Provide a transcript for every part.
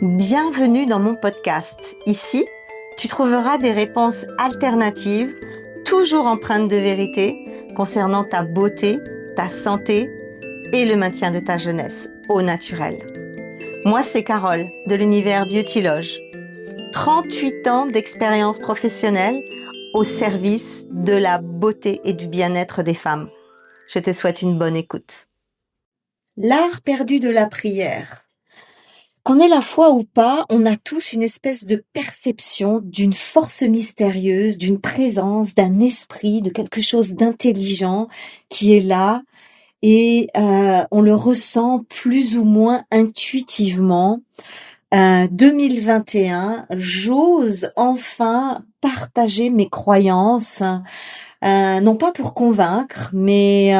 Bienvenue dans mon podcast. Ici, tu trouveras des réponses alternatives, toujours empreintes de vérité, concernant ta beauté, ta santé et le maintien de ta jeunesse au naturel. Moi, c'est Carole de l'univers Beautyloge. 38 ans d'expérience professionnelle au service de la beauté et du bien-être des femmes. Je te souhaite une bonne écoute. L'art perdu de la prière. Qu'on ait la foi ou pas, on a tous une espèce de perception d'une force mystérieuse, d'une présence, d'un esprit, de quelque chose d'intelligent qui est là et on le ressent plus ou moins intuitivement. 2021, j'ose enfin partager mes croyances, non pas pour convaincre, mais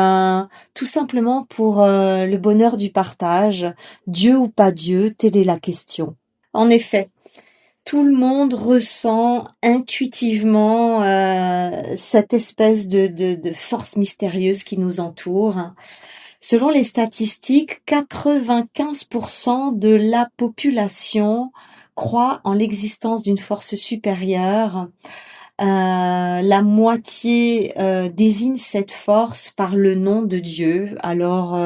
tout simplement pour le bonheur du partage. Dieu ou pas Dieu, telle est la question. En effet, tout le monde ressent intuitivement cette espèce de force mystérieuse qui nous entoure. Selon les statistiques, 95% de la population croit en l'existence d'une force supérieure. La moitié désigne cette force par le nom de Dieu. Alors,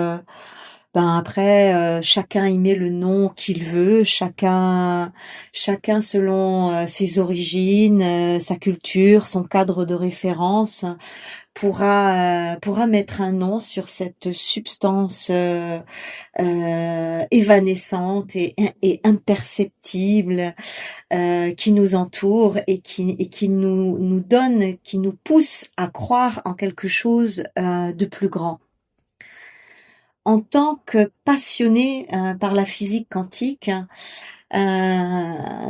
après, chacun y met le nom qu'il veut, chacun selon ses origines, sa culture, son cadre de référence, pourra mettre un nom sur cette substance évanescente et imperceptible qui nous entoure et qui nous donne, qui nous pousse à croire en quelque chose de plus grand. En tant que passionnée par la physique quantique,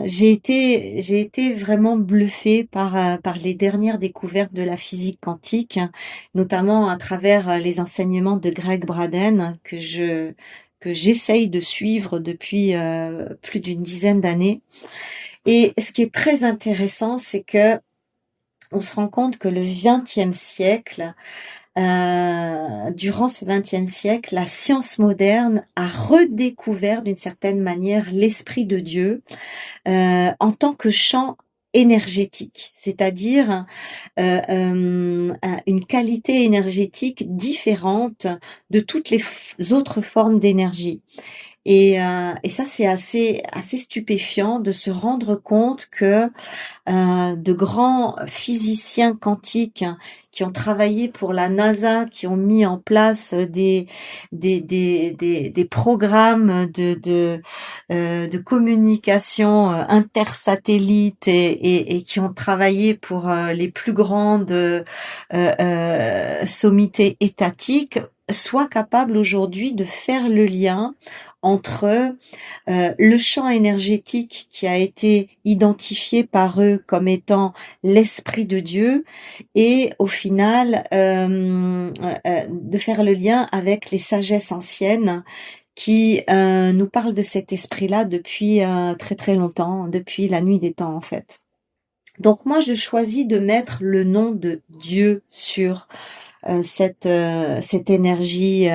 j'ai été vraiment bluffée par les dernières découvertes de la physique quantique, notamment à travers les enseignements de Greg Braden que j'essaye de suivre depuis plus d'une dizaine d'années. Et ce qui est très intéressant, c'est que on se rend compte que le XXe siècle, durant ce XXe siècle, la science moderne a redécouvert d'une certaine manière l'esprit de Dieu en tant que champ énergétique, c'est-à-dire une qualité énergétique différente de toutes les autres formes d'énergie. Et ça, c'est assez stupéfiant de se rendre compte que de grands physiciens quantiques qui ont travaillé pour la NASA, qui ont mis en place des programmes de communication intersatellite et qui ont travaillé pour les plus grandes sommités étatiques, soient capables aujourd'hui de faire le lien entre le champ énergétique qui a été identifié par eux comme étant l'esprit de Dieu et au final de faire le lien avec les sagesses anciennes qui nous parlent de cet esprit-là depuis très très longtemps, depuis la nuit des temps en fait. Donc moi je choisis de mettre le nom de Dieu sur cette énergie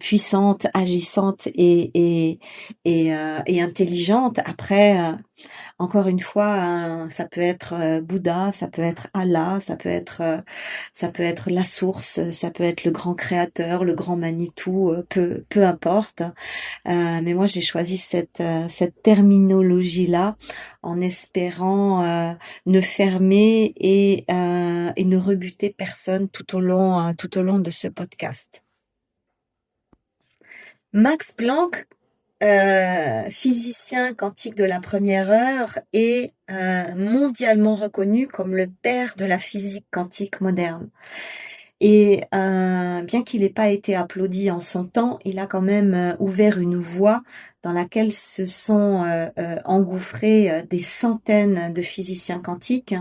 puissante, agissante et intelligente. Après, encore une fois, ça peut être Bouddha, ça peut être Allah, ça peut être la source, ça peut être le grand créateur, le grand Manitou, peu importe. Mais moi, j'ai choisi cette terminologie-là en espérant ne fermer et ne rebuter personne tout au long de ce podcast. Max Planck, physicien quantique de la première heure, est mondialement reconnu comme le père de la physique quantique moderne. Et bien qu'il n'ait pas été applaudi en son temps, il a quand même ouvert une voie dans laquelle se sont engouffrés des centaines de physiciens quantiques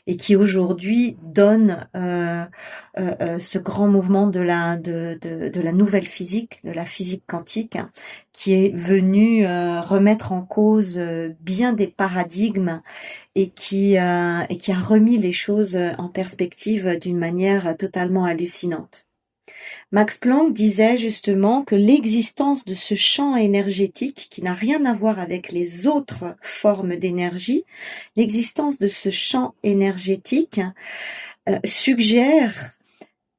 et qui aujourd'hui donnent ce grand mouvement de la nouvelle physique, de la physique quantique, qui est venu remettre en cause bien des paradigmes et qui a remis les choses en perspective d'une manière totalement hallucinante. Max Planck disait justement que l'existence de ce champ énergétique, qui n'a rien à voir avec les autres formes d'énergie, l'existence de ce champ énergétique suggère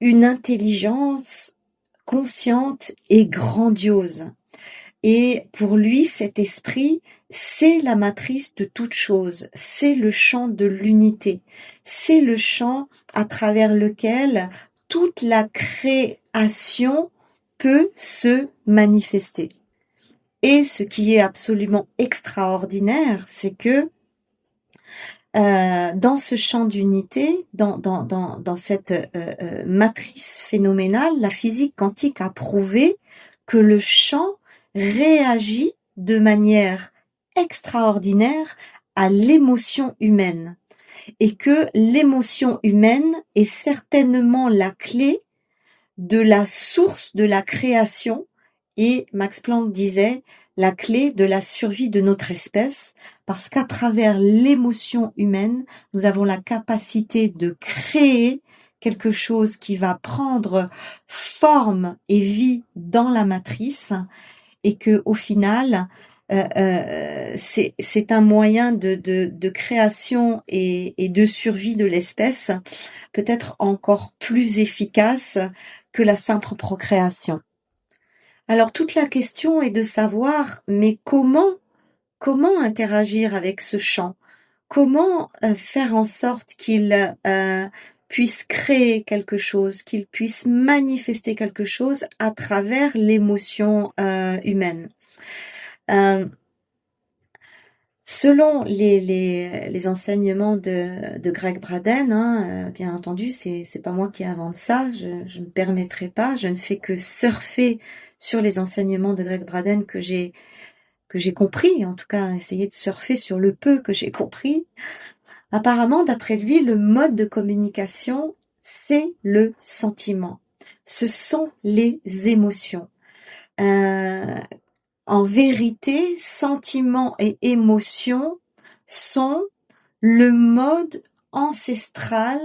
une intelligence consciente et grandiose. Et pour lui, cet esprit, c'est la matrice de toute chose, c'est le champ de l'unité, c'est le champ à travers lequel toute la création peut se manifester. Et ce qui est absolument extraordinaire, c'est que dans ce champ d'unité, dans cette matrice phénoménale, la physique quantique a prouvé que le champ réagit de manière extraordinaire à l'émotion humaine et que l'émotion humaine est certainement la clé de la source de la création et Max Planck disait la clé de la survie de notre espèce parce qu'à travers l'émotion humaine, nous avons la capacité de créer quelque chose qui va prendre forme et vie dans la matrice et que au final, c'est un moyen de création et de survie de l'espèce peut-être encore plus efficace que la simple procréation. Alors toute la question est de savoir, mais comment interagir avec ce champ? Comment faire en sorte qu'il puisse créer quelque chose, qu'il puisse manifester quelque chose à travers l'émotion humaine? Selon les enseignements de Greg Braden, bien entendu, c'est pas moi qui invente ça, je ne permettrai pas, je ne fais que surfer sur les enseignements de Greg Braden que j'ai compris, en tout cas essayer de surfer sur le peu que j'ai compris. Apparemment, d'après lui, le mode de communication, c'est le sentiment. Ce sont les émotions. En vérité, sentiments et émotions sont le mode ancestral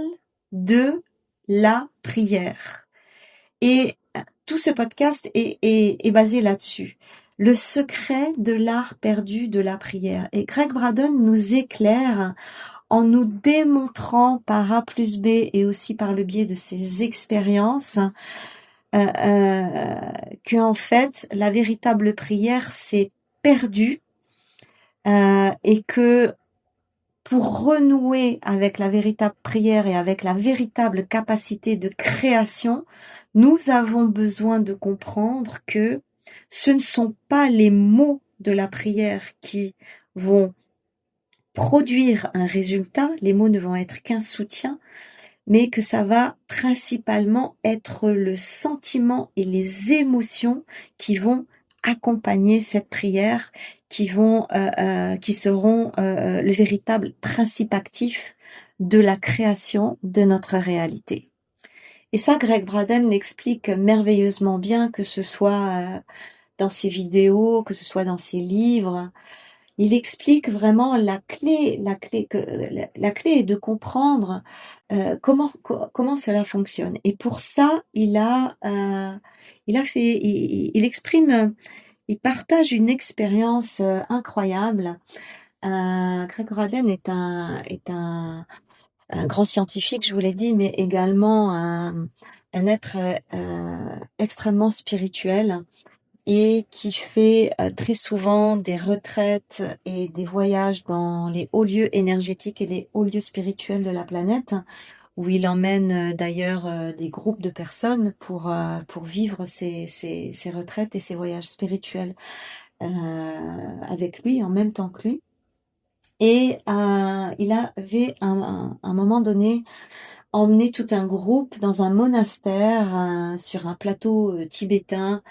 de la prière. Et tout ce podcast est basé là-dessus. Le secret de l'art perdu de la prière. Et Greg Braden nous éclaire en nous démontrant par A plus B et aussi par le biais de ses expériences que en fait la véritable prière s'est perdue et que pour renouer avec la véritable prière et avec la véritable capacité de création, nous avons besoin de comprendre que ce ne sont pas les mots de la prière qui vont produire un résultat, les mots ne vont être qu'un soutien, mais que ça va principalement être le sentiment et les émotions qui vont accompagner cette prière, qui seront le véritable principe actif de la création de notre réalité. Et ça, Greg Braden l'explique merveilleusement bien, que ce soit dans ses vidéos, que ce soit dans ses livres. Il explique vraiment la clé est de comprendre comment cela fonctionne. Et pour ça, il partage une expérience incroyable. Greg Braden est un grand scientifique, je vous l'ai dit, mais également un être extrêmement spirituel et qui fait très souvent des retraites et des voyages dans les hauts lieux énergétiques et les hauts lieux spirituels de la planète, où il emmène d'ailleurs des groupes de personnes pour vivre ces retraites et ces voyages spirituels avec lui, en même temps que lui. Et il avait un moment donné emmené tout un groupe dans un monastère sur un plateau tibétain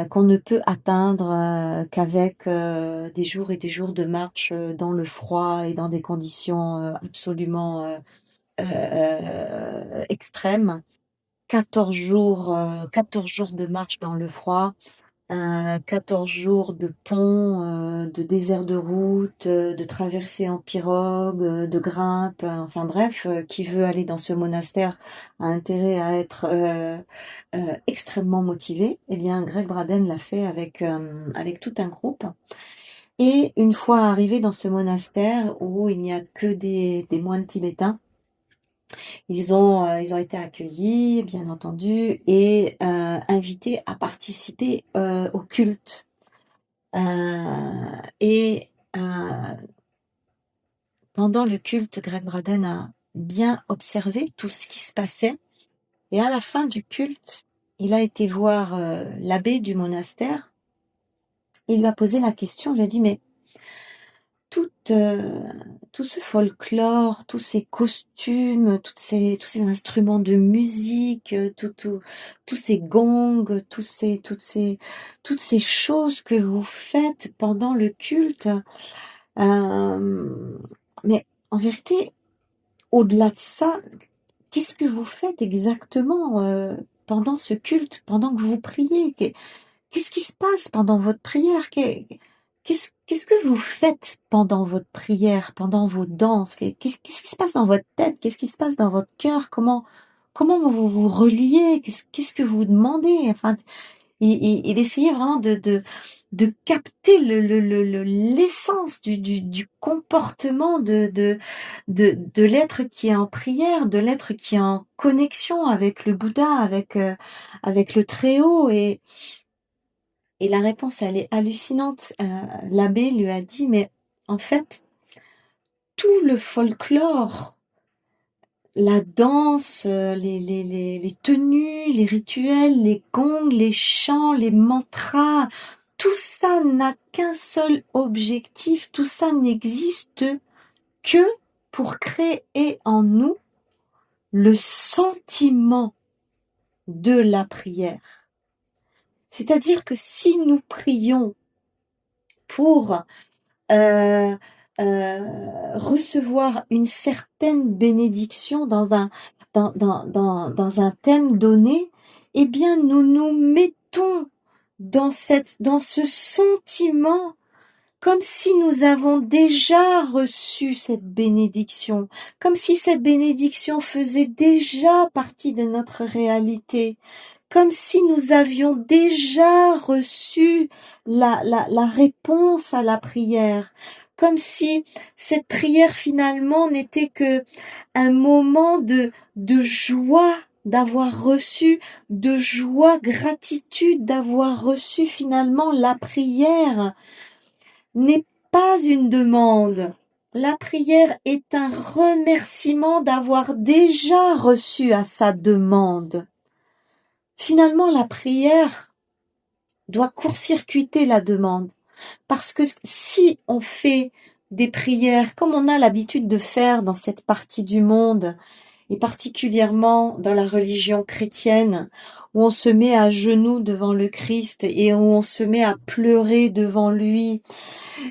qu'on ne peut atteindre qu'avec des jours et des jours de marche dans le froid et dans des conditions absolument extrêmes. 14 jours de marche dans le froid, 14 jours de pont, de désert de route, de traversée en pirogue, de grimpe, enfin bref, qui veut aller dans ce monastère a intérêt à être extrêmement motivé. Eh bien, Greg Braden l'a fait avec tout un groupe. Et une fois arrivé dans ce monastère où il n'y a que des moines tibétains, ils ont été accueillis, bien entendu, et invités à participer au culte. Et pendant le culte, Greg Braden a bien observé tout ce qui se passait. Et à la fin du culte, il a été voir l'abbé du monastère. Il lui a posé la question, il lui a dit, mais tout ce folklore, tous ces costumes, tous ces instruments de musique, tous ces gongs, toutes ces choses que vous faites pendant le culte, mais en vérité, au-delà de ça, qu'est-ce que vous faites exactement pendant ce culte, pendant que vous priez? Qu'est-ce qui se passe pendant votre prière? Qu'est-ce que vous faites pendant votre prière, pendant vos danses? Qu'est-ce qui se passe dans votre tête? Qu'est-ce qui se passe dans votre cœur? Comment vous vous reliez? Qu'est-ce que vous demandez? Enfin, il essayait vraiment de capter l'essence du comportement de l'être qui est en prière, de l'être qui est en connexion avec le Bouddha, avec le Très-Haut. Et la réponse, elle est hallucinante. L'abbé lui a dit, mais en fait, tout le folklore, la danse, les tenues, les rituels, les gongs, les chants, les mantras, tout ça n'a qu'un seul objectif, tout ça n'existe que pour créer en nous le sentiment de la prière. C'est-à-dire que si nous prions pour recevoir une certaine bénédiction dans un thème donné, eh bien nous nous mettons dans ce sentiment comme si nous avons déjà reçu cette bénédiction, comme si cette bénédiction faisait déjà partie de notre réalité, comme si nous avions déjà reçu la réponse à la prière, comme si cette prière finalement n'était que un moment de joie d'avoir reçu, de joie, gratitude d'avoir reçu finalement la prière n'est pas une demande. La prière est un remerciement d'avoir déjà reçu à sa demande. Finalement, la prière doit court-circuiter la demande. Parce que si on fait des prières comme on a l'habitude de faire dans cette partie du monde, et particulièrement dans la religion chrétienne, où on se met à genoux devant le Christ et où on se met à pleurer devant lui,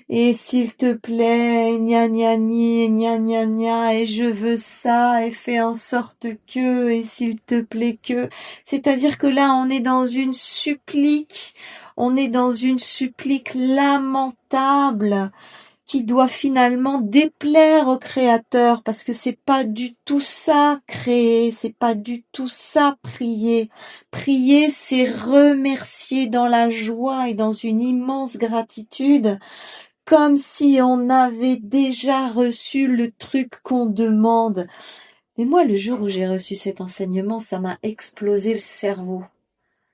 et s'il te plaît, gna gna gna gna, et je veux ça, et fais en sorte que, et s'il te plaît que. C'est-à-dire que là, on est dans une supplique lamentable, qui doit finalement déplaire au Créateur, parce que c'est pas du tout ça créer, c'est pas du tout ça prier. Prier, c'est remercier dans la joie et dans une immense gratitude, comme si on avait déjà reçu le truc qu'on demande. Mais moi, le jour où j'ai reçu cet enseignement, ça m'a explosé le cerveau.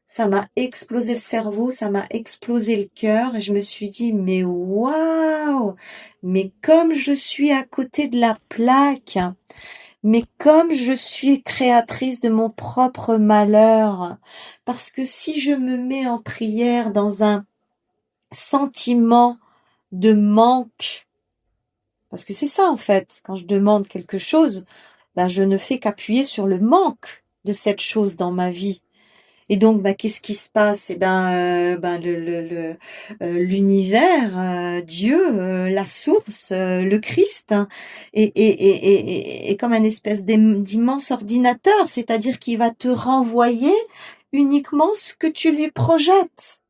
Ça m'a explosé le cerveau, ça m'a explosé le cœur, et je me suis dit, mais waouh! Mais comme je suis à côté de la plaque, mais comme je suis créatrice de mon propre malheur, parce que si je me mets en prière dans un sentiment de manque, parce que c'est ça en fait, quand je demande quelque chose, ben je ne fais qu'appuyer sur le manque de cette chose dans ma vie. Et donc, qu'est-ce qui se passe? Eh l'univers, Dieu, la source, le Christ, hein, est comme un espèce d'immense ordinateur, c'est-à-dire qu'il va te renvoyer uniquement ce que tu lui projettes.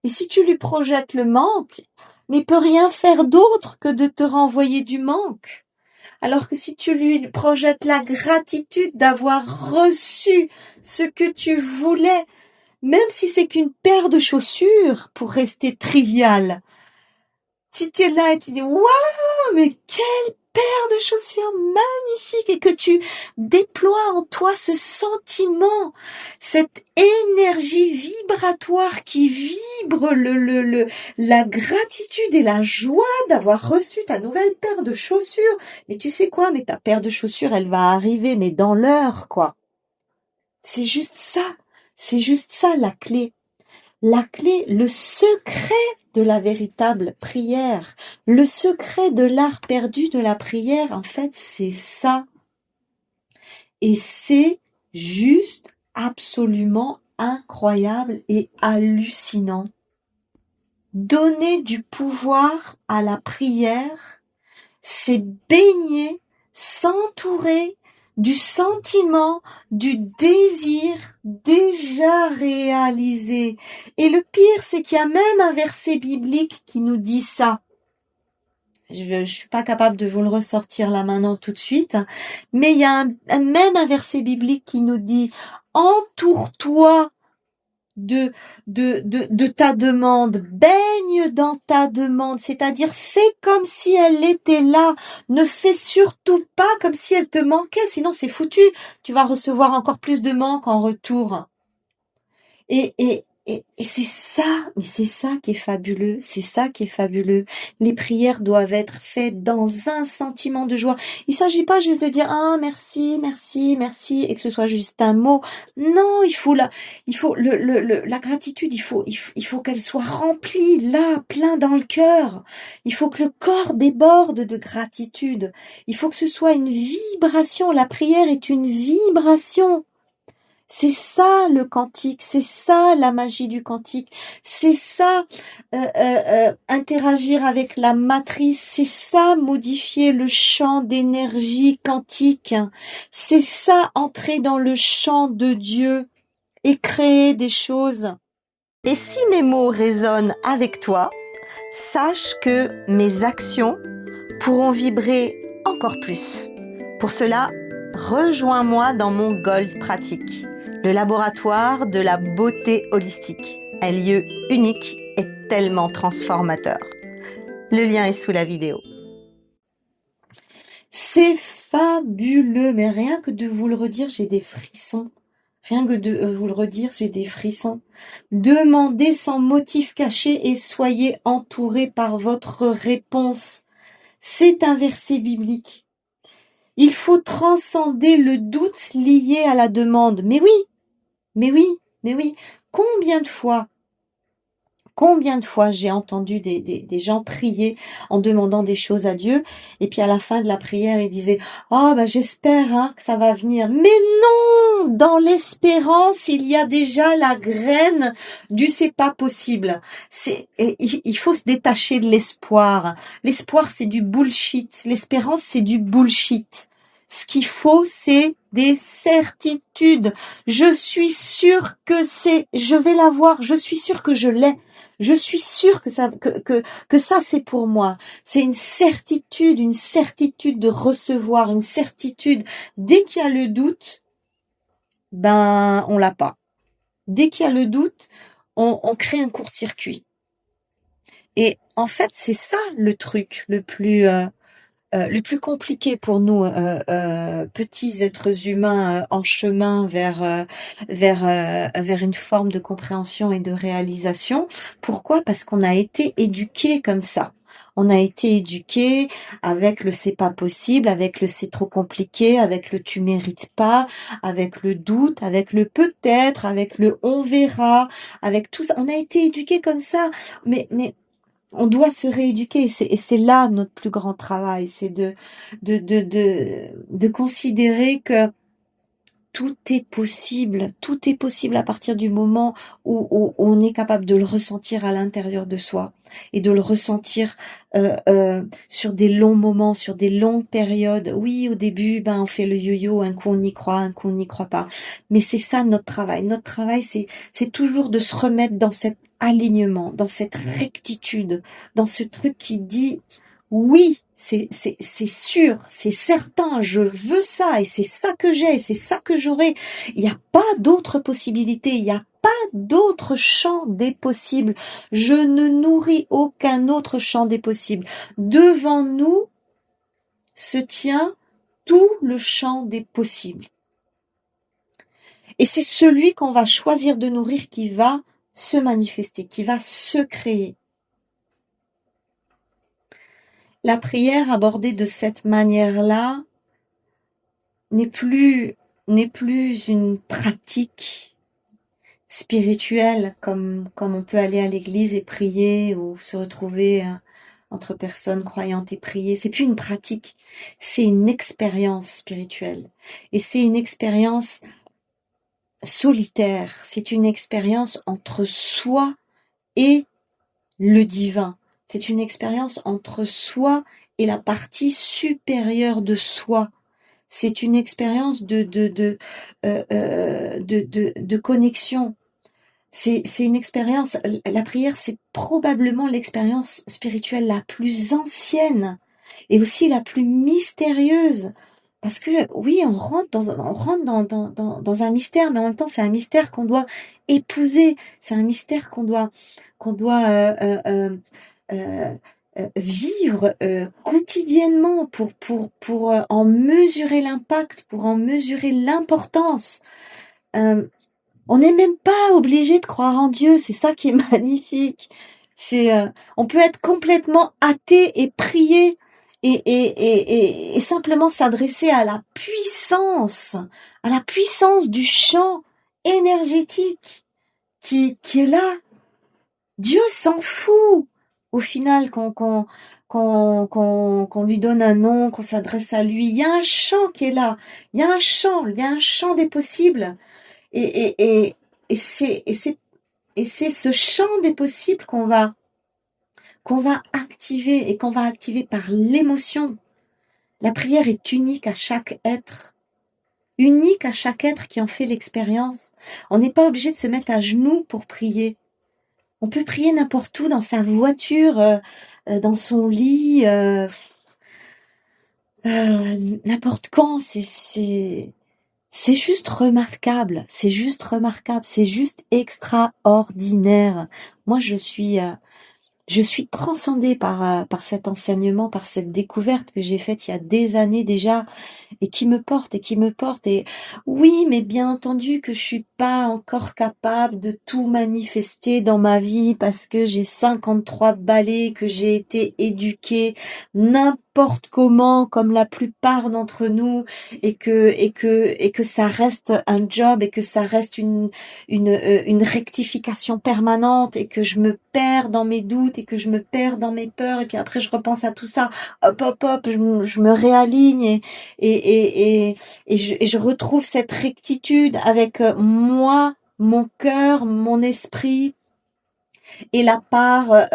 Et si tu lui projettes le manque, mais il peut rien faire d'autre que de te renvoyer du manque. Alors que si tu lui projettes la gratitude d'avoir reçu ce que tu voulais, même si c'est qu'une paire de chaussures, pour rester trivial, si tu es là et tu dis « Waouh, mais quelle paire de chaussures magnifique !» et que tu déploies en toi ce sentiment, cette énergie vibratoire qui vibre la gratitude et la joie d'avoir reçu ta nouvelle paire de chaussures. Mais tu sais quoi, mais ta paire de chaussures, elle va arriver, mais dans l'heure, quoi. C'est juste ça la clé. La clé, le secret de la véritable prière, le secret de l'art perdu de la prière, en fait, c'est ça. Et c'est juste absolument incroyable et hallucinant. Donner du pouvoir à la prière, c'est baigner, s'entourer du sentiment, du désir déjà réalisé. Et le pire, c'est qu'il y a même un verset biblique qui nous dit ça. Je suis pas capable de vous le ressortir là maintenant tout de suite, mais il y a même un verset biblique qui nous dit « Entoure-toi de ta demande, baigne dans ta demande, c'est-à-dire fais comme si elle était là, ne fais surtout pas comme si elle te manquait, sinon c'est foutu, tu vas recevoir encore plus de manque en retour. » Et c'est ça, mais c'est ça qui est fabuleux, c'est ça qui est fabuleux. Les prières doivent être faites dans un sentiment de joie. Il s'agit pas juste de dire ah merci, merci, merci et que ce soit juste un mot. Non, il faut la gratitude, il faut qu'elle soit remplie là, plein dans le cœur. Il faut que le corps déborde de gratitude. Il faut que ce soit une vibration. La prière est une vibration. C'est ça le cantique, c'est ça la magie du cantique, c'est ça interagir avec la matrice, c'est ça modifier le champ d'énergie quantique, c'est ça entrer dans le champ de Dieu et créer des choses. Et si mes mots résonnent avec toi, sache que mes actions pourront vibrer encore plus. Pour cela, rejoins-moi dans mon Gold Pratique, le laboratoire de la beauté holistique, un lieu unique et tellement transformateur. Le lien est sous la vidéo. C'est fabuleux, mais rien que de vous le redire, j'ai des frissons. Rien que de vous le redire, j'ai des frissons. Demandez sans motif caché et soyez entourés par votre réponse. C'est un verset biblique. Il faut transcender le doute lié à la demande. Mais oui, mais oui, mais oui. Combien de fois j'ai entendu des gens prier en demandant des choses à Dieu, et puis à la fin de la prière, ils disaient « Oh, ben j'espère que ça va venir. » Mais non! Dans l'espérance, il y a déjà la graine du « c'est pas possible ». Il faut se détacher de l'espoir. L'espoir, c'est du bullshit. L'espérance, c'est du bullshit. Ce qu'il faut, c'est des certitudes. Je suis sûre que je vais l'avoir. Je suis sûre que je l'ai. Je suis sûre que ça c'est pour moi. C'est une certitude de recevoir, une certitude. Dès qu'il y a le doute, ben on l'a pas. Dès qu'il y a le doute, on crée un court-circuit. Et en fait, c'est ça le truc le plus compliqué pour nous, petits êtres humains en chemin vers une forme de compréhension et de réalisation. Pourquoi? Parce qu'on a été éduqués comme ça. On a été éduqués avec le c'est pas possible, avec le c'est trop compliqué, avec le tu mérites pas, avec le doute, avec le peut-être, avec le on verra, avec tout ça. On a été éduqués comme ça. Mais on doit se rééduquer et c'est là notre plus grand travail, c'est de considérer que tout est possible à partir du moment où on est capable de le ressentir à l'intérieur de soi et de le ressentir sur des longs moments, sur des longues périodes. Oui, au début, on fait le yo-yo, un coup on y croit, un coup on n'y croit pas. Mais c'est ça notre travail. Notre travail, c'est toujours de se remettre dans cette alignement, dans cette rectitude, dans ce truc qui dit oui, c'est sûr, c'est certain, je veux ça et c'est ça que j'ai, et c'est ça que j'aurai. Il n'y a pas d'autre possibilité, il n'y a pas d'autre champ des possibles. Je ne nourris aucun autre champ des possibles. Devant nous se tient tout le champ des possibles. Et c'est celui qu'on va choisir de nourrir qui va se manifester, qui va se créer. La prière abordée de cette manière-là n'est plus une pratique spirituelle comme on peut aller à l'église et prier ou se retrouver entre personnes croyantes et prier. C'est plus une pratique, c'est une expérience spirituelle. Et c'est une expérience solitaire, c'est une expérience entre soi et le divin. C'est une expérience entre soi et la partie supérieure de soi. C'est une expérience de connexion. C'est une expérience, la prière, c'est probablement l'expérience spirituelle la plus ancienne et aussi la plus mystérieuse. Parce que oui, on rentre dans un mystère, mais en même temps, c'est un mystère qu'on doit épouser. C'est un mystère qu'on doit vivre quotidiennement pour en mesurer l'impact, pour en mesurer l'importance. On n'est même pas obligé de croire en Dieu, c'est ça qui est magnifique. On peut être complètement athée et prier et simplement s'adresser à la puissance du champ énergétique qui est là. Dieu s'en fout au final qu'on lui donne un nom, qu'on s'adresse à lui. Il y a un champ qui est là. Il y a un champ des possibles. Et c'est ce champ des possibles qu'on va activer et qu'on va activer par l'émotion. La prière est unique à chaque être qui en fait l'expérience. On n'est pas obligé de se mettre à genoux pour prier. On peut prier n'importe où, dans sa voiture, dans son lit, n'importe quand. C'est juste remarquable, c'est juste extraordinaire. Moi, je suis transcendée par cet enseignement, par cette découverte que j'ai faite il y a des années déjà, et qui me porte. Et oui, mais bien entendu que je suis pas encore capable de tout manifester dans ma vie parce que j'ai 53 balais, que j'ai été éduquée n'importe comment, comme la plupart d'entre nous, et que ça reste un job, et que ça reste une rectification permanente, et que je me perds dans mes doutes, et que je me perds dans mes peurs, et puis après je repense à tout ça, hop, je me réaligne, et je retrouve cette rectitude avec moi, mon cœur, mon esprit, et la part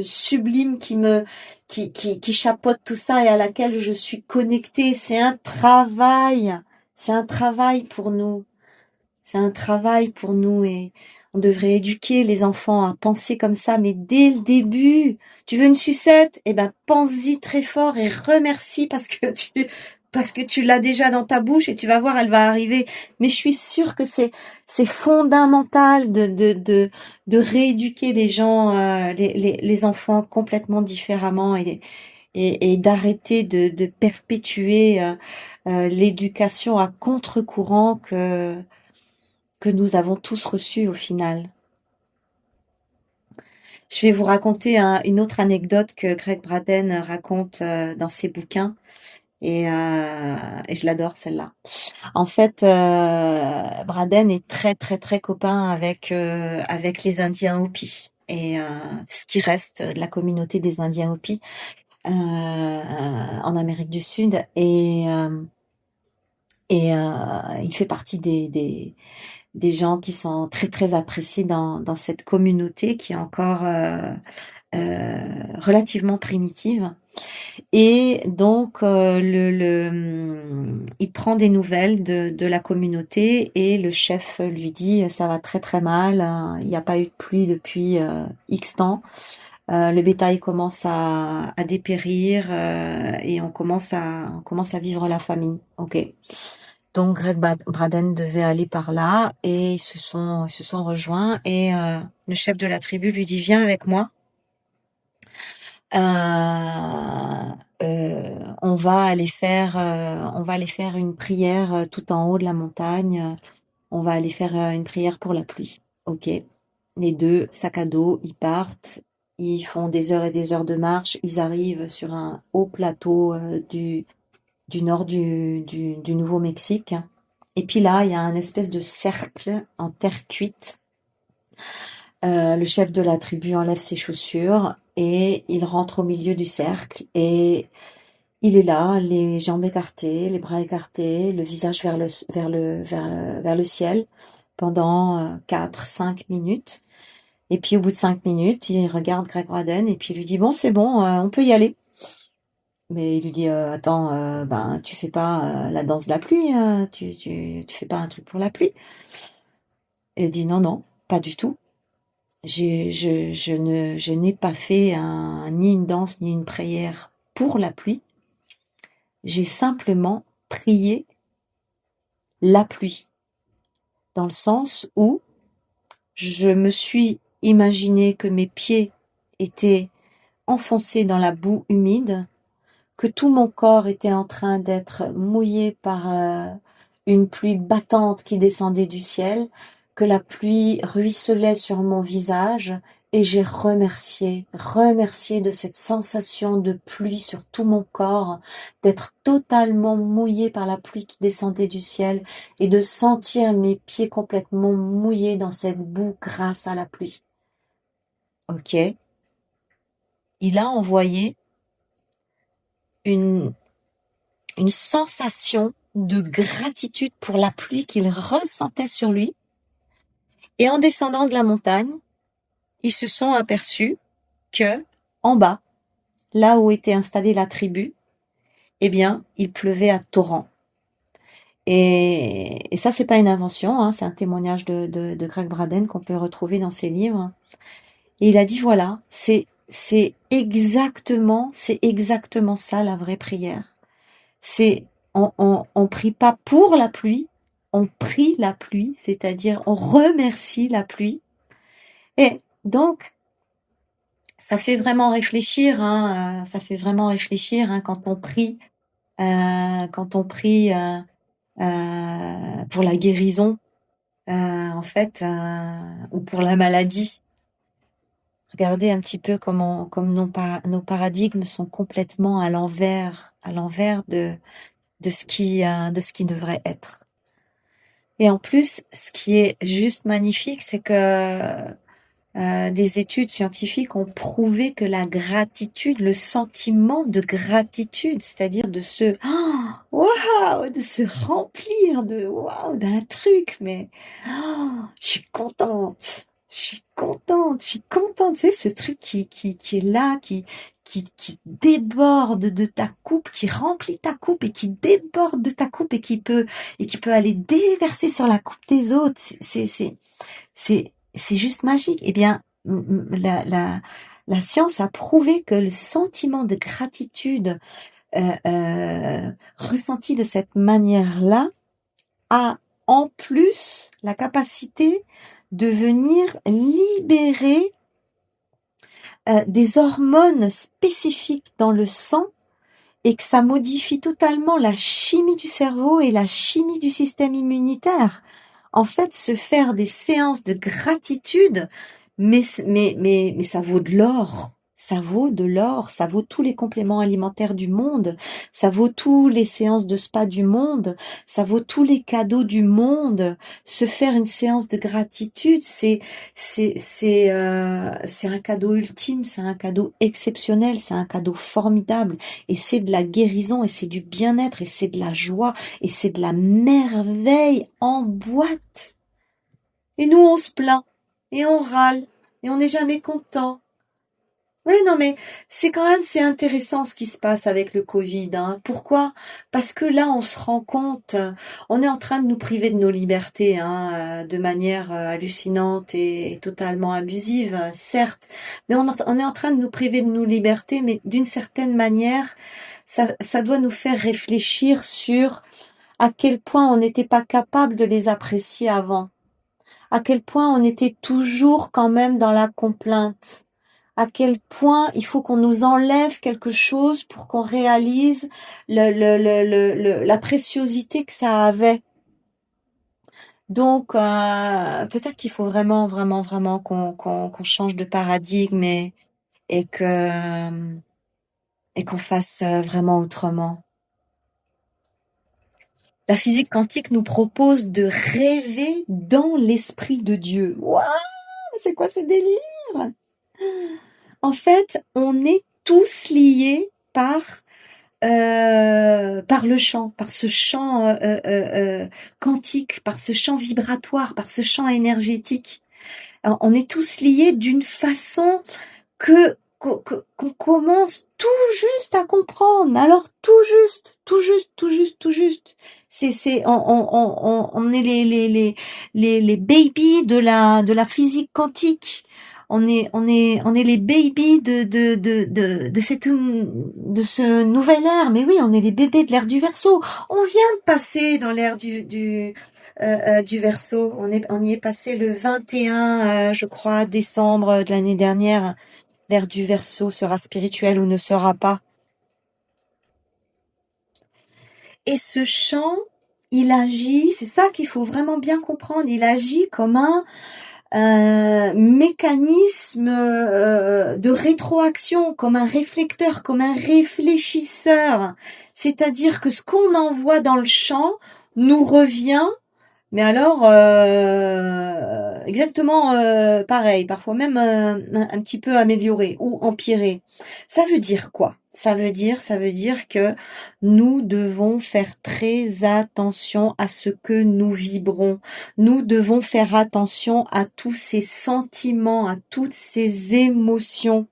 sublime qui chapeaute tout ça et à laquelle je suis connectée. C'est un travail pour nous. C'est un travail pour nous, et on devrait éduquer les enfants à penser comme ça, mais dès le début. Tu veux une sucette? Eh ben, pense-y très fort et remercie parce que tu l'as déjà dans ta bouche, et tu vas voir, elle va arriver. Mais je suis sûre que c'est fondamental de rééduquer les gens, les enfants complètement différemment, et d'arrêter de perpétuer l'éducation à contre-courant que nous avons tous reçu au final. Je vais vous raconter une autre anecdote que Greg Braden raconte dans ses bouquins, et je l'adore celle-là. En fait, Braden est très très très copain avec les Indiens Hopi, et ce qui reste de la communauté des Indiens Hopi en Amérique du Sud, et il fait partie des gens qui sont très très appréciés dans cette communauté qui est encore relativement primitive. Et donc, il prend des nouvelles de la communauté et le chef lui dit, ça va très très mal, hein, il n'y a pas eu de pluie depuis X temps. Le bétail commence à dépérir et on commence à vivre la famine. Ok. Donc Greg Braden devait aller par là et ils se sont rejoints et le chef de la tribu lui dit viens avec moi. On va aller faire une prière tout en haut de la montagne. On va aller faire une prière pour la pluie. Ok. Les deux, sac à dos, ils partent. Ils font des heures et des heures de marche. Ils arrivent sur un haut plateau du nord du Nouveau-Mexique. Et puis là, il y a un espèce de cercle en terre cuite. Le chef de la tribu enlève ses chaussures et il rentre au milieu du cercle et il est là, les jambes écartées, les bras écartés, le visage vers le ciel pendant 4-5 minutes. Et puis au bout de 5 minutes, il regarde Greg Braden et puis il lui dit bon c'est bon, on peut y aller. Mais il lui dit attends, ben tu fais pas la danse de la pluie, tu fais pas un truc pour la pluie. Et il dit non non, pas du tout. Je n'ai pas fait ni une danse ni une prière pour la pluie. J'ai simplement prié la pluie, dans le sens où je me suis imaginé que mes pieds étaient enfoncés dans la boue humide, que tout mon corps était en train d'être mouillé par une pluie battante qui descendait du ciel, que la pluie ruisselait sur mon visage, et j'ai remercié de cette sensation de pluie sur tout mon corps, d'être totalement mouillé par la pluie qui descendait du ciel, et de sentir mes pieds complètement mouillés dans cette boue grâce à la pluie. Ok. Il a envoyé une sensation de gratitude pour la pluie qu'il ressentait sur lui. Et en descendant de la montagne, ils se sont aperçus que, en bas, là où était installée la tribu, eh bien, il pleuvait à torrents. Et ça, c'est pas une invention, hein, c'est un témoignage de Greg Braden qu'on peut retrouver dans ses livres. Et il a dit, voilà, c'est exactement ça la vraie prière. On prie pas pour la pluie, on prie la pluie, c'est-à-dire on remercie la pluie. Et donc, ça fait vraiment réfléchir, hein, quand on prie pour la guérison, en fait, ou pour la maladie. Regardez un petit peu comme nos paradigmes sont complètement à l'envers de ce qui devrait être. Et en plus, ce qui est juste magnifique, c'est que des études scientifiques ont prouvé que la gratitude, le sentiment de gratitude, c'est-à-dire de se waouh, de se remplir de waouh d'un truc, mais je suis contente, je suis contente, tu sais, ce truc qui est là, qui déborde de ta coupe, qui remplit ta coupe et qui déborde de ta coupe et qui peut aller déverser sur la coupe des autres. C'est juste magique. Eh bien, la science a prouvé que le sentiment de gratitude ressenti de cette manière-là a en plus la capacité de venir libérer des hormones spécifiques dans le sang et que ça modifie totalement la chimie du cerveau et la chimie du système immunitaire. En fait, se faire des séances de gratitude, mais ça vaut de l'or. Ça vaut de l'or, ça vaut tous les compléments alimentaires du monde, ça vaut tous les séances de spa du monde, ça vaut tous les cadeaux du monde. Se faire une séance de gratitude, c'est un cadeau ultime, c'est un cadeau exceptionnel, c'est un cadeau formidable, et c'est de la guérison, et c'est du bien-être, et c'est de la joie, et c'est de la merveille en boîte. Et nous, on se plaint, et on râle, et on n'est jamais content. Oui, non, mais c'est quand même, c'est intéressant ce qui se passe avec le Covid, hein. Pourquoi? Parce que là, on se rend compte, on est en train de nous priver de nos libertés, hein, de manière hallucinante et totalement abusive, certes, mais on est en train de nous priver de nos libertés, mais d'une certaine manière, ça doit nous faire réfléchir sur à quel point on n'était pas capable de les apprécier avant, à quel point on était toujours quand même dans la complainte, à quel point il faut qu'on nous enlève quelque chose pour qu'on réalise la préciosité que ça avait. Donc, peut-être qu'il faut vraiment, vraiment, vraiment qu'on change de paradigme et que et qu'on fasse vraiment autrement. La physique quantique nous propose de rêver dans l'esprit de Dieu. Waouh, c'est quoi ce délire? En fait, on est tous liés par le chant, par ce chant quantique, par ce chant vibratoire, par ce chant énergétique. Alors, on est tous liés d'une façon qu'on commence tout juste à comprendre. Alors tout juste, tout juste, tout juste, tout juste. On est les babies de la physique quantique. On est les babies de ce nouvel ère. Mais oui, on est les bébés de l'ère du Verseau. On vient de passer dans l'ère du Verseau. On y est passé le 21, je crois, décembre de l'année dernière. L'ère du Verseau sera spirituel ou ne sera pas. Et ce chant, il agit, c'est ça qu'il faut vraiment bien comprendre, il agit comme un mécanisme de rétroaction, comme un réflecteur, comme un réfléchisseur. C'est-à-dire que ce qu'on envoie dans le chant nous revient, mais alors exactement pareil, parfois même un petit peu amélioré ou empiré. Ça veut dire quoi? Ça veut dire que nous devons faire très attention à ce que nous vibrons. Nous devons faire attention à tous ces sentiments, à toutes ces émotions.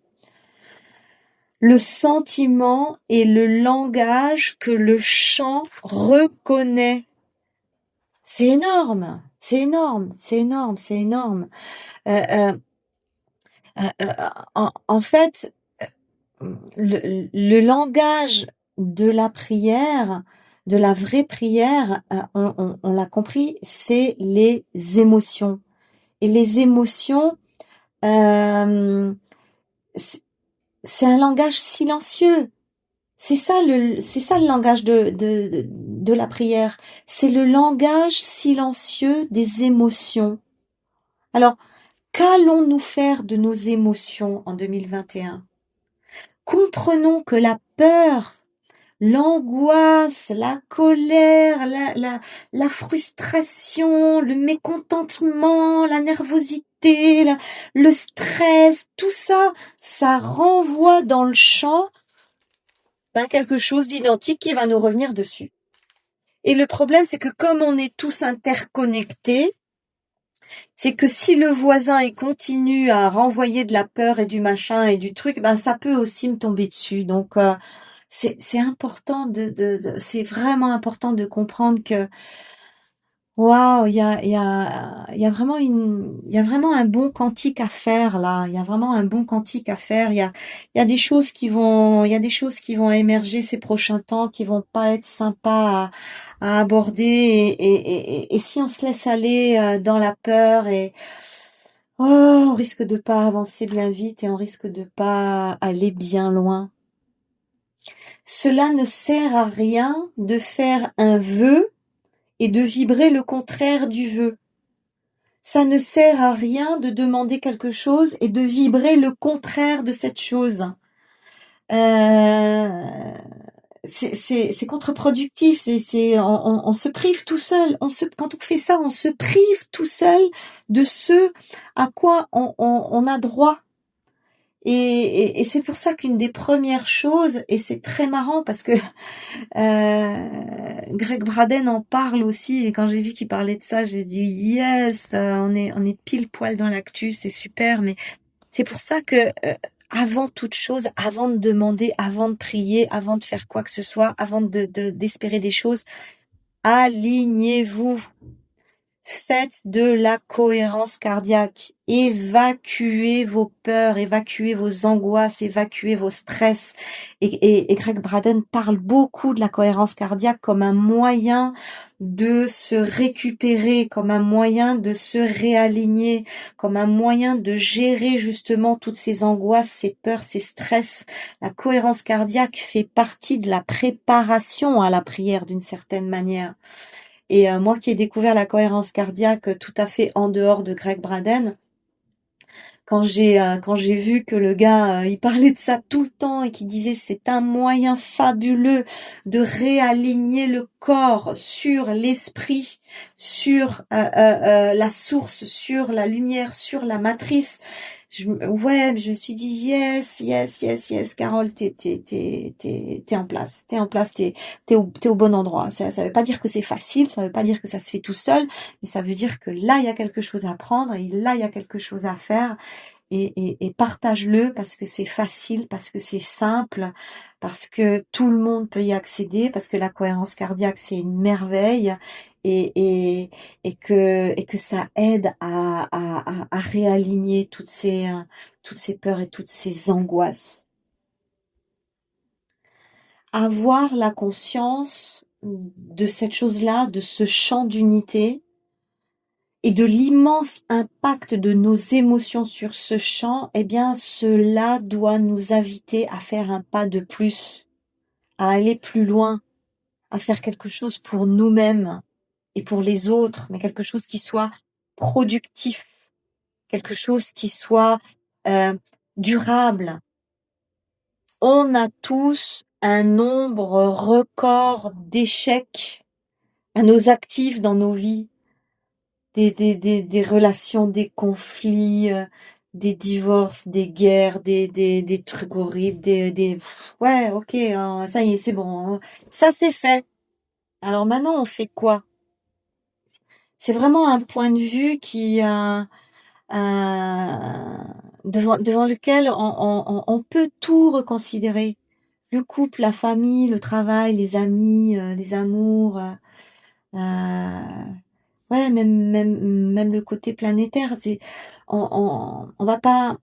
Le sentiment est le langage que le chant reconnaît. C'est énorme, c'est énorme, c'est énorme, c'est énorme. Euh, en fait, le langage de la prière, de la vraie prière, on l'a compris, c'est les émotions. Et les émotions, euh, c'est un langage silencieux. C'est ça le langage de la prière. C'est le langage silencieux des émotions. Alors, qu'allons-nous faire de nos émotions en 2021? Comprenons que la peur, l'angoisse, la colère, la frustration, le mécontentement, la nervosité, le stress, tout ça, ça renvoie dans le champ quelque chose d'identique qui va nous revenir dessus. Et le problème, c'est que comme on est tous interconnectés, c'est que si le voisin il continue à renvoyer de la peur et du machin et du truc, ça peut aussi me tomber dessus. Donc c'est important c'est vraiment important de comprendre que waouh, il y a vraiment un bon quantique à faire là. Il y a vraiment un bon quantique à faire. Il y a des choses il y a des choses qui vont émerger ces prochains temps qui vont pas être sympas à aborder et si on se laisse aller dans la peur on risque de pas avancer bien vite et on risque de pas aller bien loin. Cela ne sert à rien de faire un vœu et de vibrer le contraire du vœu. Ça ne sert à rien de demander quelque chose et de vibrer le contraire de cette chose. C'est contre-productif. On se prive tout seul. Quand on fait ça, on se prive tout seul de ce à quoi on a droit. Et c'est pour ça qu'une des premières choses, et c'est très marrant parce que Greg Braden en parle aussi, et quand j'ai vu qu'il parlait de ça, je me suis dit yes, on est pile poil dans l'actu, c'est super, mais c'est pour ça que avant toute chose, avant de demander, avant de prier, avant de faire quoi que ce soit, avant d'espérer des choses, alignez-vous. Faites de la cohérence cardiaque. Évacuez vos peurs, évacuez vos angoisses, évacuez vos stress. Et Greg Braden parle beaucoup de la cohérence cardiaque comme un moyen de se récupérer, comme un moyen de se réaligner, comme un moyen de gérer justement toutes ces angoisses, ces peurs, ces stress. La cohérence cardiaque fait partie de la préparation à la prière d'une certaine manière. Et moi qui ai découvert la cohérence cardiaque tout à fait en dehors de Greg Braden, quand j'ai vu que le gars il parlait de ça tout le temps et qu'il disait c'est un moyen fabuleux de réaligner le corps sur l'esprit, sur la source, sur la lumière, sur la matrice. Je me suis dit yes, Carole, t'es en place, t'es au bon endroit. Ça veut pas dire que c'est facile, ça veut pas dire que ça se fait tout seul, mais ça veut dire que là il y a quelque chose à prendre et là il y a quelque chose à faire et partage-le parce que c'est facile, parce que c'est simple, parce que tout le monde peut y accéder, parce que la cohérence cardiaque c'est une merveille et que ça aide à réaligner toutes ces peurs et toutes ces angoisses. Avoir la conscience de cette chose-là, de ce champ d'unité et de l'immense impact de nos émotions sur ce champ, eh bien, cela doit nous inviter à faire un pas de plus, à aller plus loin, à faire quelque chose pour nous-mêmes et pour les autres, mais quelque chose qui soit productif, quelque chose qui soit durable. On a tous un nombre record d'échecs à nos actifs dans nos vies, des relations, des conflits, des divorces, des guerres, des trucs horribles, ouais, ok, ça y est, c'est bon, ça c'est fait. Alors maintenant, on fait quoi? C'est vraiment un point de vue qui devant lequel on peut tout reconsidérer. Le couple, la famille, le travail, les amis, les amours, ouais, même le côté planétaire. On va pas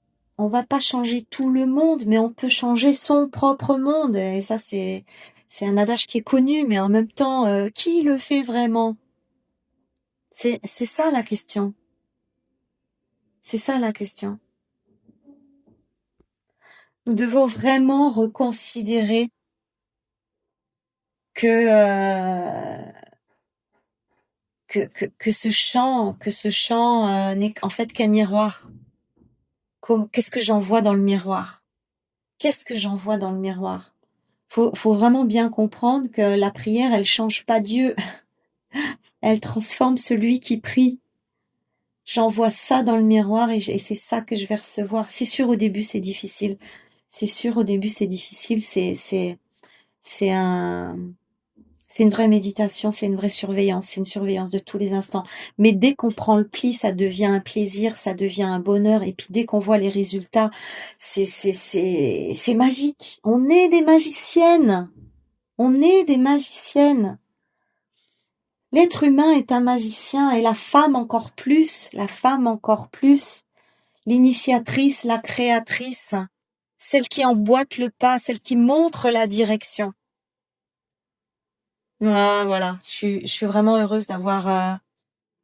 changer tout le monde, mais on peut changer son propre monde. Et ça, c'est un adage qui est connu, mais en même temps, qui le fait vraiment? C'est ça la question. C'est ça la question. Nous devons vraiment reconsidérer que ce champ n'est en fait qu'un miroir. Qu'est-ce que j'en vois dans le miroir? Qu'est-ce que j'en vois dans le miroir? Faut vraiment bien comprendre que la prière, elle change pas Dieu. Elle transforme celui qui prie. J'envoie ça dans le miroir et c'est ça que je vais recevoir. C'est sûr au début c'est difficile. C'est sûr au début c'est difficile. C'est une vraie méditation, c'est une vraie surveillance, c'est une surveillance de tous les instants. Mais dès qu'on prend le pli, ça devient un plaisir, ça devient un bonheur. Et puis dès qu'on voit les résultats, c'est magique. On est des magiciennes. On est des magiciennes. L'être humain est un magicien et la femme encore plus. La femme encore plus. L'initiatrice, la créatrice, celle qui emboîte le pas, celle qui montre la direction. Voilà, je suis vraiment heureuse d'avoir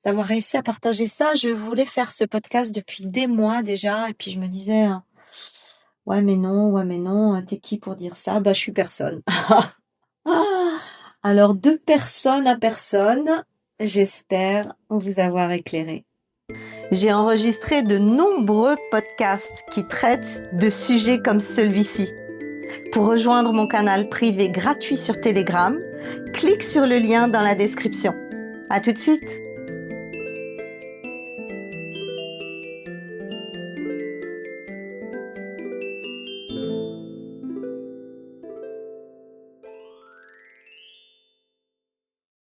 réussi à partager ça. Je voulais faire ce podcast depuis des mois déjà, et puis je me disais, ouais mais non, t'es qui pour dire ça? Bah je suis personne. Alors de personne à personne, j'espère vous avoir éclairé. J'ai enregistré de nombreux podcasts qui traitent de sujets comme celui-ci. Pour rejoindre mon canal privé gratuit sur Telegram, clique sur le lien dans la description. À tout de suite!